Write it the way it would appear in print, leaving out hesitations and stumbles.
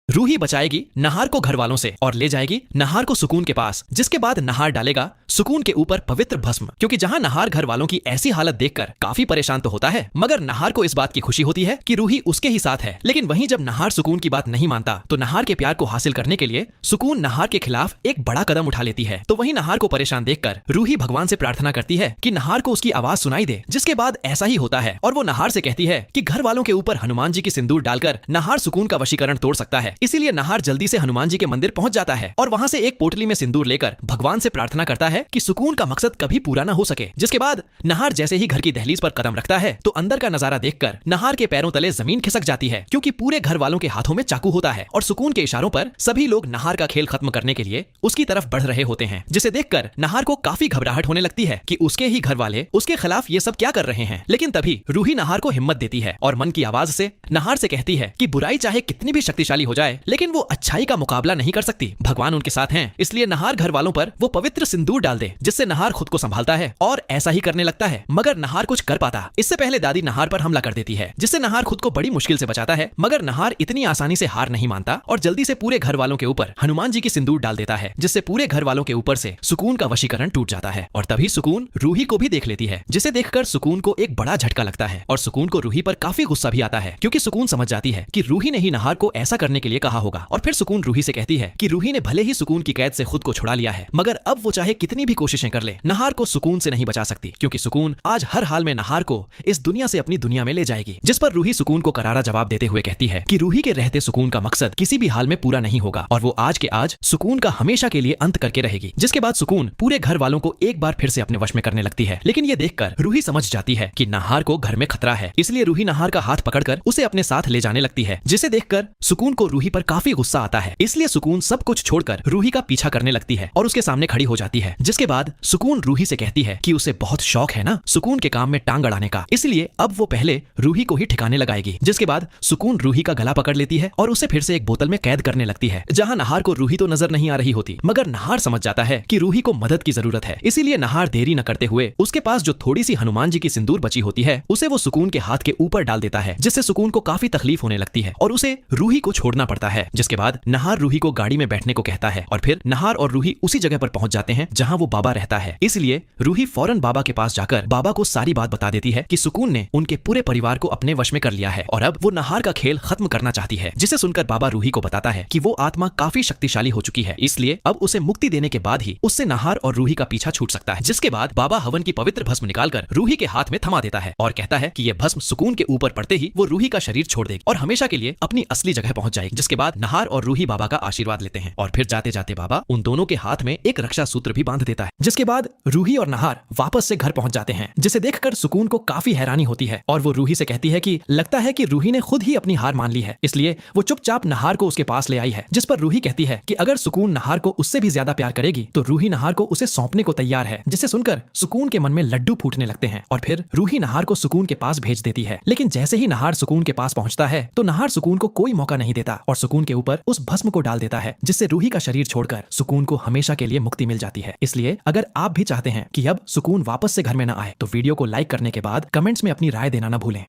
रूही बचाएगी नहार को घर वालों से और ले जाएगी नहार को सुकून के पास, जिसके बाद नहार डालेगा सुकून के ऊपर पवित्र भस्म। क्योंकि जहां नहार घर वालों की ऐसी हालत देखकर काफी परेशान तो होता है, मगर नहार को इस बात की खुशी होती है कि रूही उसके ही साथ है। लेकिन वहीं जब नहार सुकून की बात नहीं मानता तो नहार के प्यार को हासिल करने के लिए सुकून नहार के खिलाफ एक बड़ा कदम उठा लेती है। तो वहीं नहार को परेशान देखकर रूही भगवान से प्रार्थना करती है कि नहार को उसकी आवाज सुनाई दे, जिसके बाद ऐसा ही होता है और वो नहार से कहती है कि घर वालों के ऊपर हनुमान जी की सिंदूर डालकर नहार सुकून का वशीकरण तोड़ सकता है। इसीलिए नहार जल्दी से हनुमान जी के मंदिर पहुंच जाता है और वहां से एक पोटली में सिंदूर लेकर भगवान से प्रार्थना करता है कि सुकून का मकसद कभी पूरा ना हो सके। जिसके बाद नहार जैसे ही घर की दहलीज पर कदम रखता है तो अंदर का नजारा देखकर नहार के पैरों तले जमीन खिसक जाती है, क्योंकि पूरे घर वालों के हाथों में चाकू होता है और सुकून के इशारों पर सभी लोग नहार का खेल खत्म करने के लिए उसकी तरफ बढ़ रहे होते हैं। जिसे देखकर नहार को काफी घबराहट होने लगती है कि उसके ही घर वाले उसके खिलाफ ये सब क्या कर रहे हैं। लेकिन तभी रूही नहार को हिम्मत देती है और मन की आवाज से नहार से कहती है कि बुराई चाहे कितनी भी शक्तिशाली हो जाए, लेकिन वो अच्छाई का मुकाबला नहीं कर सकती। भगवान उनके साथ हैं, इसलिए नहार घर वालों पर वो पवित्र सिंदूर डाल दे, जिससे नहार खुद को संभालता है और ऐसा ही करने लगता है। मगर नहार कुछ कर पाता इससे पहले दादी नहार पर हमला कर देती है, जिससे नहार खुद को बड़ी मुश्किल से बचाता है। मगर नहार इतनी आसानी से हार नहीं मानता और जल्दी से पूरे घर वालों के ऊपर हनुमान जी की सिंदूर डाल देता है, जिससे पूरे घर वालों के ऊपर से सुकून का वशीकरण टूट जाता है। और तभी सुकून रूही को भी देख लेती है, जिसे देखकर सुकून को एक बड़ा झटका लगता है और सुकून को रूही पर काफी गुस्सा भी आता है, क्योंकि सुकून समझ जाती है कि रूही ने ही नहार को ऐसा करने के लिए कहा होगा। और फिर सुकून रूही से कहती है कि रूही ने भले ही सुकून की कैद से खुद को छुड़ा लिया है, मगर अब वो चाहे कितनी भी कोशिशें कर ले, नहार को सुकून से नहीं बचा सकती, क्योंकि सुकून आज हर हाल में नहार को इस दुनिया से अपनी दुनिया में ले जाएगी। जिस पर रूही सुकून को करारा जवाब देते हुए कहती है कि रूही के रहते सुकून का मकसद किसी भी हाल में पूरा नहीं होगा और वो आज के आज सुकून का हमेशा के लिए अंत करके रहेगी। जिसके बाद सुकून पूरे घर वालों को एक बार फिर से अपने वश में करने लगती है। लेकिन ये देखकर रूही समझ जाती है कि नहार को घर में खतरा है, इसलिए रूही नहार का हाथ पकड़कर उसे अपने साथ ले जाने लगती है। जिसे देखकर सुकून को रूही पर काफी गुस्सा आता है, इसलिए सुकून सब कुछ छोड़कर रूही का पीछा करने लगती है और उसके सामने खड़ी हो जाती है। जिसके बाद सुकून रूही से कहती है कि उसे बहुत शौक है ना सुकून के काम में टांग अड़ाने का, इसलिए अब वो पहले रूही को ही ठिकाने लगाएगी। जिसके बाद सुकून रूही का गला पकड़ लेती है और उसे फिर से एक बोतल में कैद करने लगती है, जहां नहार को रूही तो नजर नहीं आ रही होती, मगर नहार समझ जाता है कि रूही को मदद की जरूरत है। इसीलिए नहार देरी न करते हुए उसके पास जो थोड़ी सी हनुमान जी की सिंदूर बची होती है उसे वो सुकून के हाथ के ऊपर डाल देता है, जिससे सुकून को काफी तकलीफ होने लगती है और उसे रूही को छोड़ना पड़ता है। जिसके बाद नहार रूही को गाड़ी में बैठने को कहता है और फिर नहार और रूही उसी जगह पर पहुंच जाते हैं जहां वो बाबा रहता है। इसलिए रूही फौरन बाबा के पास जाकर बाबा को सारी बात बता देती है कि सुकून ने उनके पूरे परिवार को अपने वश में कर लिया है और अब वो नहार का खेल खत्म करना चाहती है। जिसे सुनकर बाबा रूही को बताता है कि वो आत्मा काफी शक्तिशाली हो चुकी है, इसलिए अब उसे मुक्ति देने के बाद ही उससे नहार और रूही का पीछा छूट सकता है। जिसके बाद बाबा हवन की पवित्र भस्म निकालकर रूही के हाथ में थमा देता है और कहता है कि ये भस्म सुकून के ऊपर पड़ते ही वो रूही का शरीर छोड़ देगी और हमेशा के लिए अपनी असली जगह पहुंच जाएगी। जिसके बाद नहार और रूही बाबा का आशीर्वाद लेते हैं और फिर जाते जाते बाबा उन दोनों के हाथ में एक रक्षा सूत्र भी बांध देता है। जिसके बाद रूही और नहार वापस से घर पहुंच जाते हैं, जिसे देखकर सुकून को काफी हैरानी होती है और वो रूही से कहती है कि लगता है कि रूही ने खुद ही अपनी हार मान ली है, इसलिए वो चुपचाप नहार को उसके पास ले आई है। जिस पर रूही कहती है कि अगर सुकून नहार को उससे भी ज्यादा प्यार करेगी तो रूही नहार को उसे सौंपने को तैयार है। जिसे सुनकर सुकून के मन में लड्डू फूटने लगते हैं और फिर रूही नहार को सुकून के पास भेज देती है। लेकिन जैसे ही नहार सुकून के पास पहुंचता है तो नहार सुकून को कोई मौका नहीं देता और सुकून के ऊपर उस भस्म को डाल देता है, जिससे रूही का शरीर छोड़कर सुकून को हमेशा के लिए मुक्ति मिल जाती है। इसलिए अगर आप भी चाहते हैं कि अब सुकून वापस से घर में न आए तो वीडियो को लाइक करने के बाद कमेंट्स में अपनी राय देना न भूलें।